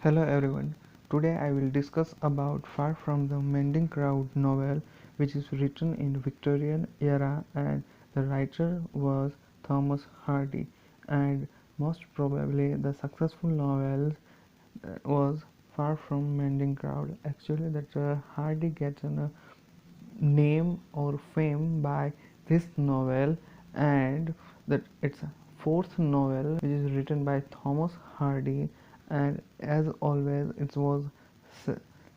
Hello everyone. Today I will discuss about Far from the Mending Crowd novel, which is written in Victorian era, and the writer was Thomas Hardy, and most probably the successful novel was Far from Mending Crowd. Actually that Hardy gets a name or fame by this novel, and that it's a fourth novel which is written by Thomas Hardy, and as always it was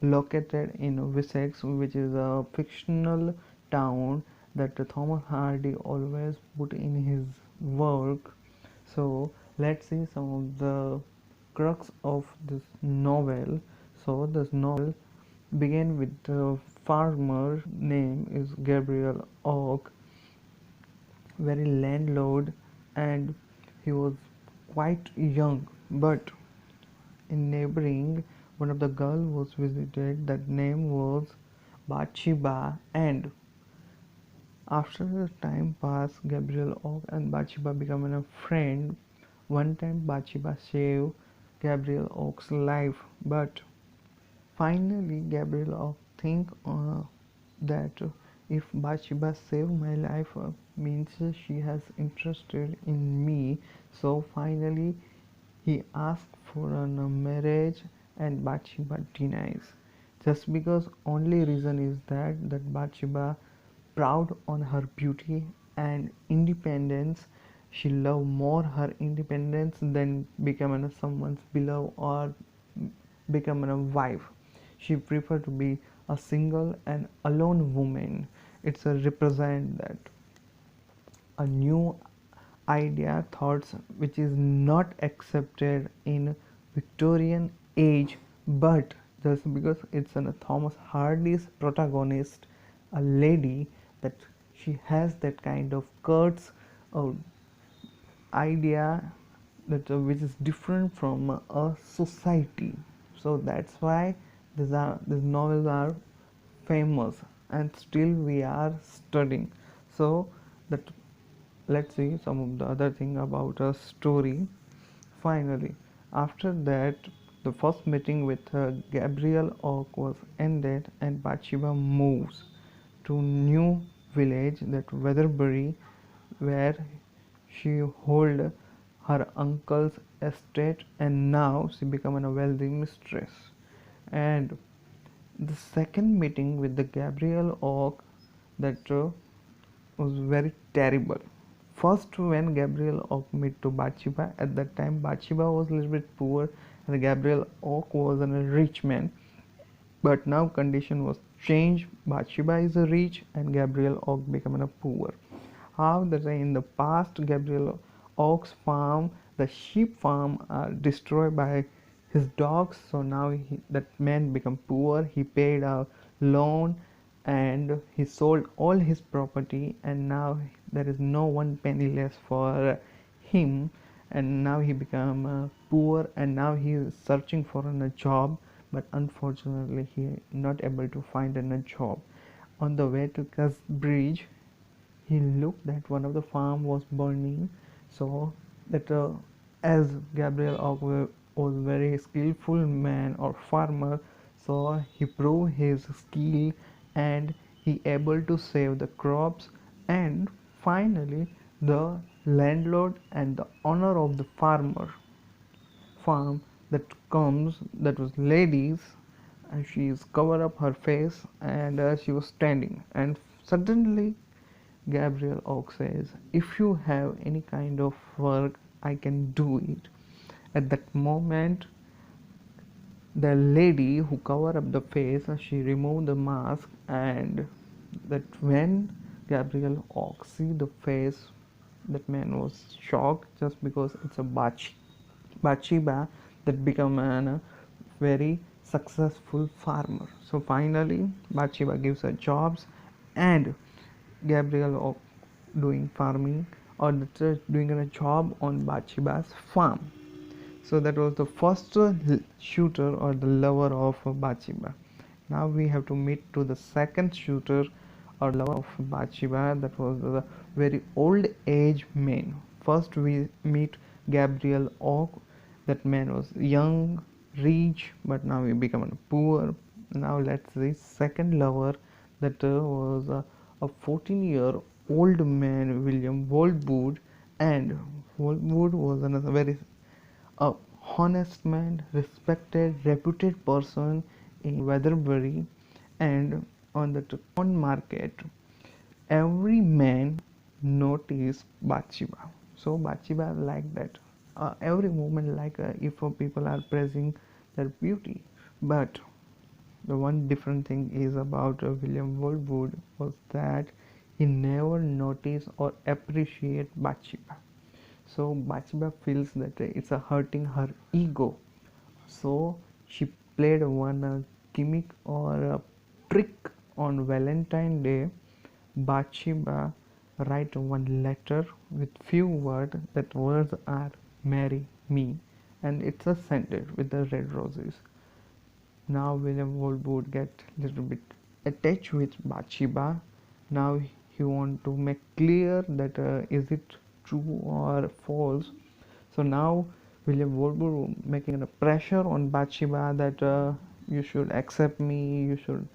located in Wessex, which is a fictional town that Thomas Hardy always put in his work. So let's see some of the crux of this novel. So this novel began with the farmer name is Gabriel Oak, very landlord, and he was quite young. But in neighboring, one of the girl was visited. That name was Bathsheba, and after the time passed, Gabriel Oak and Bathsheba became a friend. One time, Bathsheba saved Gabriel Oak's life, but finally, Gabriel think that if Bathsheba saved my life, means she has interested in me. So finally, he asked for a marriage, and Bathsheba denies. Just because only reason is that Bathsheba, proud on her beauty and independence, she loved more her independence than becoming someone's beloved or becoming a wife. She preferred to be a single and alone woman. It's a represent that a new idea thoughts which is not accepted in Victorian age, but just because it's a Thomas Hardy's protagonist, a lady, that she has that kind of cuts or idea that which is different from a society. So that's why these novels are famous, and still we are studying. So that let's see some of the other thing about a story. Finally, after that, the first meeting with Gabriel Oak was ended, and Bathsheba moves to new village, that Weatherbury, where she hold her uncle's estate, and now she become a wealthy mistress. And the second meeting with the Gabriel Oak, that was very terrible. First, when Gabriel Oak met to Bathsheba, at that time Bathsheba was a little bit poor, and Gabriel Oak was a rich man. But now condition was changed. Bathsheba is a rich, and Gabriel Oak became a poor. How that in the past Gabriel Oak's farm, the sheep farm, are destroyed by his dogs. So now that man become poor. He paid a loan, and he sold all his property, and now there is no one penny less for him, and now he become poor, and now he is searching for a job, but unfortunately he not able to find a job. On the way to Bridge, he looked that one of the farm was burning. So that as Gabriel Oak was very skillful man or farmer, so he proved his skill, and he able to save the crops. And finally the landlord and the owner of the farm that comes, that was ladies, and she is cover up her face, and she was standing, and suddenly Gabriel Oak says, if you have any kind of work, I can do it. At that moment, the lady who covered up the face, she removed the mask, and that when Gabriel Oak see the face, that man was shocked, just because it's a Bathsheba that become a very successful farmer. So finally Bathsheba gives her jobs, and Gabriel Oak doing farming, or doing a job on Bathsheba's farm. So that was the first shooter or the lover of Bathsheba. Now we have to meet to the second shooter or lover of Bathsheba, that was the very old age man. First we meet Gabriel Oak. That man was young, rich, but now he become poor. Now let's see second lover, that was a 14-year-old man, William Boldwood. And Boldwood was another very a honest man, respected, reputed person in Weatherbury. And on the pawn market, every man noticed Bathsheba. So Bathsheba like that. Every moment, like if people are praising their beauty. But the one different thing is about William Boldwood was that he never noticed or appreciate Bathsheba. So Bathsheba feels that it's a hurting her ego. So she played one gimmick or a trick on Valentine's Day. Bathsheba write one letter with few words. That words are "Marry me," and it's a scented with the red roses. Now William Boldwood get little bit attached with Bathsheba. Now he want to make clear that is it true or false. So now William Boldwood making a pressure on Bathsheba that you should accept me, you should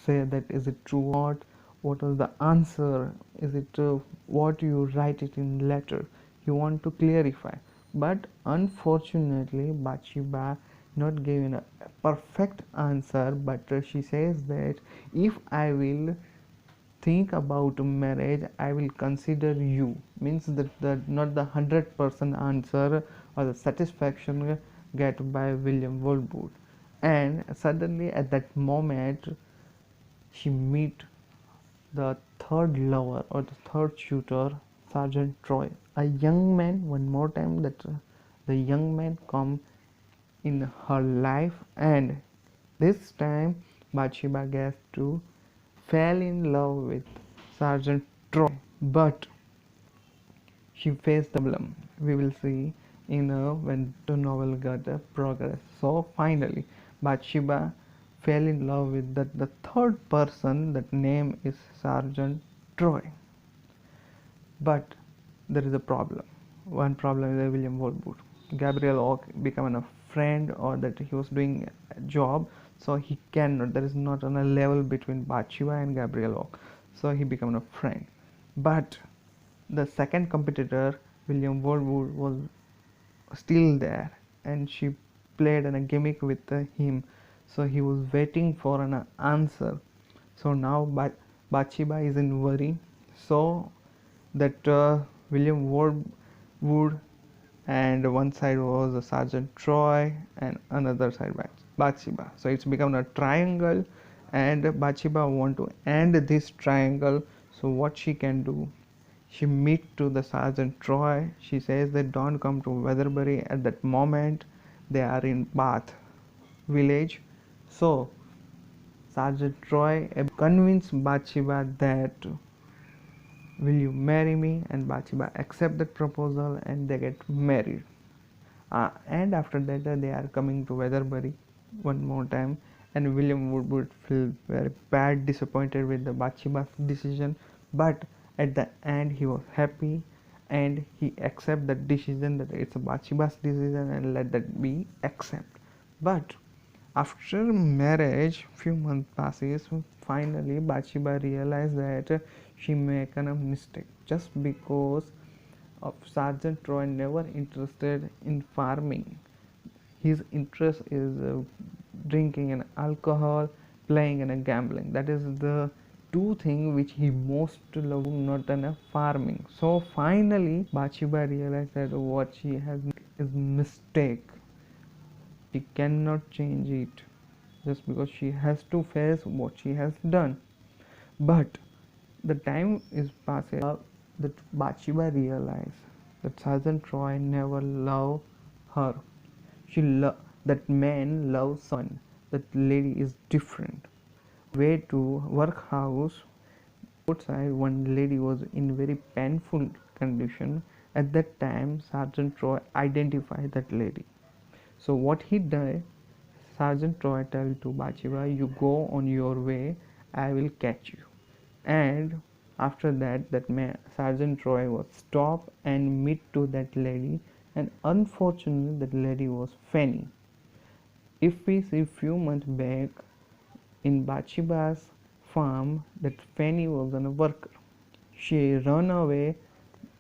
say that is it true or not, what is the answer, is it what you write it in letter. You want to clarify, but unfortunately Bathsheba not giving a perfect answer, but she says that if I will think about marriage, I will consider you. Means that not the 100% answer or the satisfaction get by William Boldwood. And suddenly at that moment she meet the third lover or the third shooter, Sergeant Troy, a young man. One more time that the young man come in her life, and this time Bathsheba gets to fell in love with Sergeant Troy, but she faced the problem. We will see in when the novel got progress. So finally, Bathsheba fell in love with the third person. That name is Sergeant Troy. But there is a problem. One problem is William Boldwood. Gabriel Oak become a friend, or that he was doing a job, so he cannot. There is not on a level between Bathsheba and Gabriel Oak, so he became a friend. But the second competitor, William Boldwood, was still there, and she played a gimmick with him. So he was waiting for an answer. So now Bathsheba is in worry. So that William Wood, and one side was Sergeant Troy, and another side Bathsheba. So it's become a triangle, and Bathsheba want to end this triangle. So what she can do? She meet to the Sergeant Troy. She says they don't come to Weatherbury at that moment. They are in Bath village. So Sergeant Troy convinced Bathsheba that will you marry me, and Bathsheba accept that proposal, and they get married. And after that they are coming to Weatherbury one more time, and William would feel very bad, disappointed with the Bathsheba's decision, but at the end he was happy, and he accept the decision that it's a Bathsheba's decision, and let that be accept. But after marriage, few months passes. Finally, Bathsheba realized that she made a mistake, just because of Sergeant Troy never interested in farming. His interest is drinking and alcohol, playing and gambling. That is the two things which he most loved, not in farming. So finally, Bathsheba realized that what she has is mistake. She cannot change it, just because she has to face what she has done. But the time is passing, that Bathsheba realized that Sergeant Troy never loved her. That man loves son. That lady is different. Way to workhouse outside, one lady was in very painful condition. At that time, Sergeant Troy identified that lady. So what he did, Sergeant Troy told to Bathsheba, you go on your way, I will catch you. And after that, Sergeant Troy was stop and meet to that lady, and unfortunately that lady was Fanny. If we see few months back in Bathsheba's farm, that Fanny was a worker. She ran away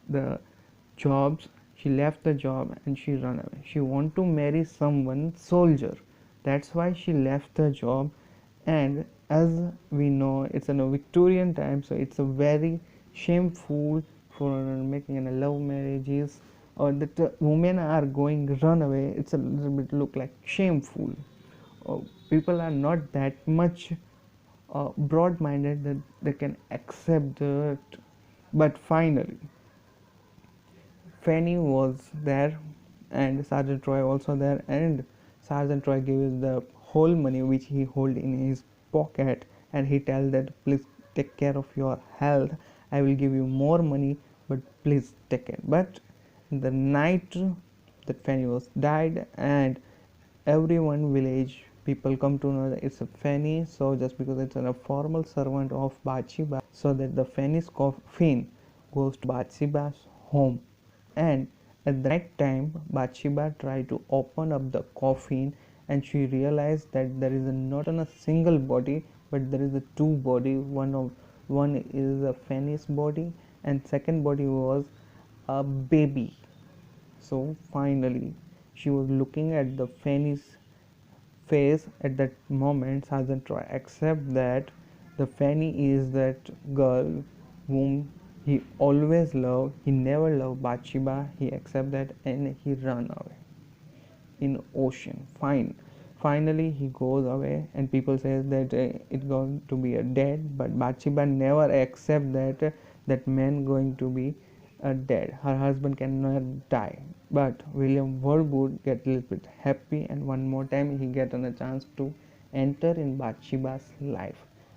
the jobs, she left the job and she ran away. She want to marry someone soldier. That's why she left the job. And as we know, it's in a Victorian time, so it's a very shameful for making a love marriages, or that women are going run away. It's a little bit look like shameful. People are not that much broad-minded that they can accept that. But finally Fanny was there and Sergeant Troy also there, and Sergeant Troy gave the whole money which he hold in his pocket, and he tell that please take care of your health, I will give you more money, but please take care. But in the night that Fanny was died, and everyone village people come to know that it's a Fanny, so just because it's a formal servant of Bathsheba, so that the Fanny's coffin goes to Bathsheba's home. And at that time Bathsheba tried to open up the coffin, and she realized that there is not a single body, but there is a two body. One is a Fanny's body, and second body was a baby. So finally she was looking at the Fanny's face. At that moment Sergeant Troy accept that the Fanny is that girl whom he always loved. He never loved Bathsheba. He accept that and he run away in ocean. Finally he goes away, and people says that it's going to be a dead, but Bathsheba never accept that that man going to be dead. Her husband cannot die. But William Boldwood get a little bit happy, and one more time he get a chance to enter in Bathsheba's life.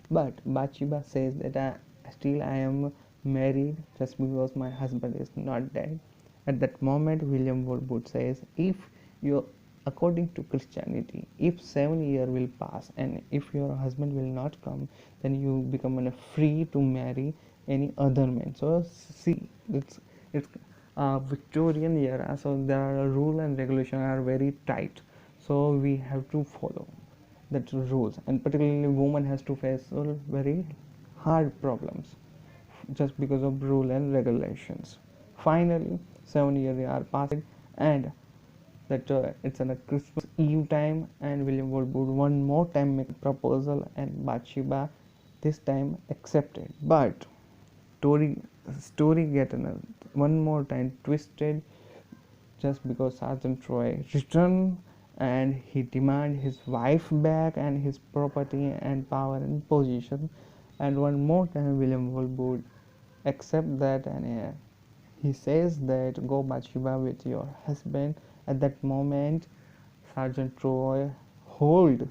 But Bathsheba says that still I am married just because my husband is not dead. At that moment William Boldwood says, if you, according to Christianity, if 7 years will pass and if your husband will not come, then you become free to marry any other man. So see, it's Victorian era, so there are rule and regulation are very tight, so we have to follow that rules, and particularly woman has to face very hard problems just because of rule and regulations. Finally 7 years are passed, and that it's on a Christmas Eve time, and William Boldwood one more time make a proposal, and Bathsheba this time accepted. But story get one more time twisted, just because Sergeant Troy returned and he demand his wife back and his property and power and position, and one more time William Boldwood accept that, and he says that go Bathsheba with your husband. At that moment Sergeant Troy hold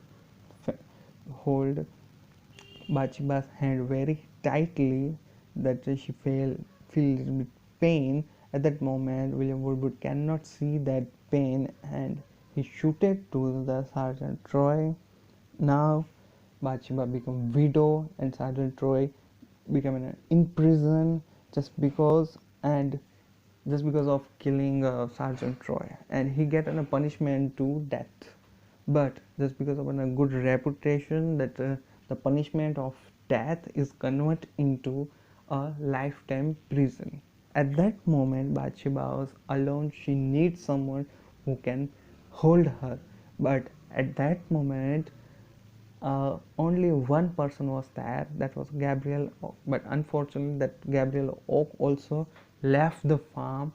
Bathsheba's hand very tightly, that she feel a little bit pain. At that moment William Boldwood cannot see that pain, and he shooted to the Sergeant Troy. Now Bathsheba become widow, and Sergeant Troy become in prison just because of killing Sergeant Troy, and he get a punishment to death. But just because of a good reputation, that the punishment of death is converted into a lifetime prison. At that moment Bathsheba was alone. She needs someone who can hold her, but at that moment only one person was there, that was Gabriel Oak. But unfortunately that Gabriel Oak also left the farm